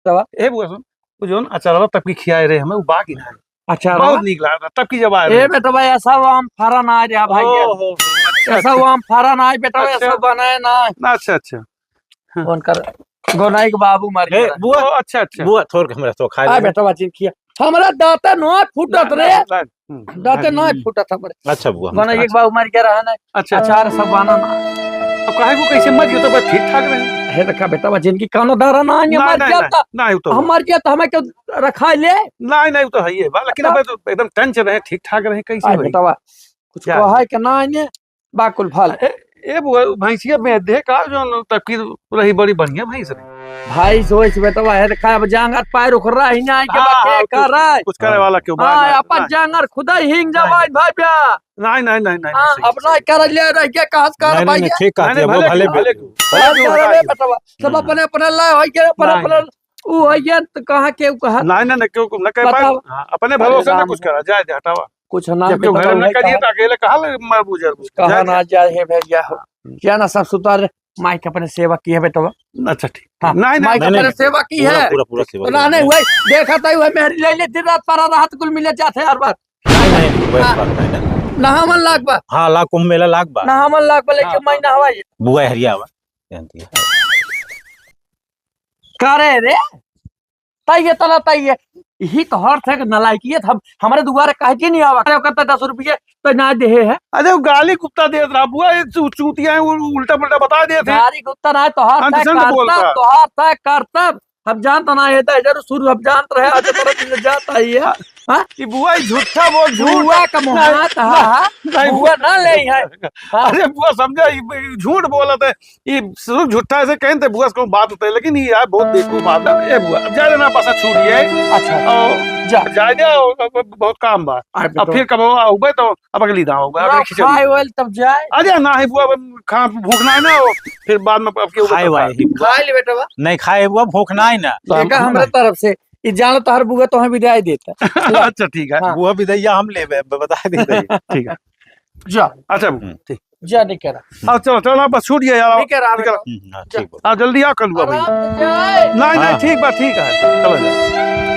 ए बुआ सुन वो जो अचार तब की खियाए रहे हमें वो बाकी ना अच्छा बहुत नीक लगा तब की जब आए ए बेटा भाई ऐसा आम फारा ना आ जा भाई ऐसा आम फारा ना बेटा ऐसा बनाए ना अच्छा अच्छा उनकर गोनाई के बाबू मर गया बुआ अच्छा अच्छा बुआ थोड़ के हमरा तो खा आ ले बेटा बाजी किया हमरा दांते न फूटत रे दांते न फूटत हमरे अच्छा बुआ गोनाई के बाबू मर गया रहा ना अच्छा अचार सब बना ना अब काहे को कैसे मर गयो तो बस ठीक ठाक रहे हे रखा बेटा बाजी इनकी कानो दारा ना है मर गया था नहीं तो हम मर गया तो हमें क्यों रखा ले नहीं नहीं तो है ये बात लेकिन अब तो एकदम टेंशन रहे ठीक ठाक रहे कैसे बेटा बा कुछ कहा है कि ना है बाकुल फल ए बुआ भैंसिया में देख का जो तब की रही बड़ी बढ़िया भैंस रही भाई सोच बेटा है रखा अब जांगर पैर उखर रहा ही नहीं के बात कर रहा है कुछ करे वाला क्यों हां अपन जांगर खुदा हिंग जावाई भाई बा नहीं नहीं नहीं नहीं अपना कर ले रह के कहत कर भाई ठीक कहते वो भले बेटा सब अपने अपने ला होई के अपने ऊ होइए तो कहा के कहा नहीं नहीं क्यों न कह पाए अपने भरोसे में कुछ करा जाए हटावा कुछ ना क्यों घर में करिए तो अकेले कहा मैं बुझर कहा ना जाए है भैया क्या ना सब सुतार माइक अपने सेवा की है बेटा अच्छा ठीक नहीं माइक अपने सेवा की है पूरा पूरा सेवा ना नहीं हुआ देखा था हुआ मेहरी ले ले दिन रात पारा रात कुल मिले जाते हर बार ना मन लाग बा हां लाख कुंभ मेला लाख बा ना मन लाग बा लेकिन महीना हवा बुआ हरिया बा जानती है करे रे ताइए तला ताइए यही तो हर थे नलायकी हम हमारे दुआरे काहे के नहीं आवा कहता 10 रुपये तो ना दे है अरे गाली कुत्ता दे रहा बुआ चूतिया उल्टा पुल्टा बता दिए थे गाली कुत्ता ना तो हर थे करतब हम जानता ना है जरूर शुरू हम जानते रहे आज तरह जाता ही है हां कि बुआ झूठा बोल बुआ का मोहत हां बुआ ना ले है अरे बुआ समझा झूठ बोला था ये सिर्फ झूठा ऐसे कहते बुआ को बात होता है लेकिन ये यार बहुत बेवकूफ बात है ए बुआ अब जा देना पासा छूट गया अच्छा जा जा बहुत काम बा अब फिर कब आओगे तो अब अगली दाव होगा अगली खिचड़ी खाए वाल तब जाए अरे ना है बुआ खा भूखना है ना फिर बाद में अब के खाए वाली खा ले बेटा नहीं खाए बुआ भूखना है ना देखा हमारे तरफ से ये जानो तो हर बुआ तो हमें विदाई देता अच्छा ठीक है बुआ विदैया हम ले बता देते ठीक है जा अच्छा ठीक जा नहीं कह रहा चलो चलो बस छूट गया यार नहीं कह रहा ठीक जल्दी आ कर लूँगा भाई नहीं नहीं ठीक बात ठीक है चलो जा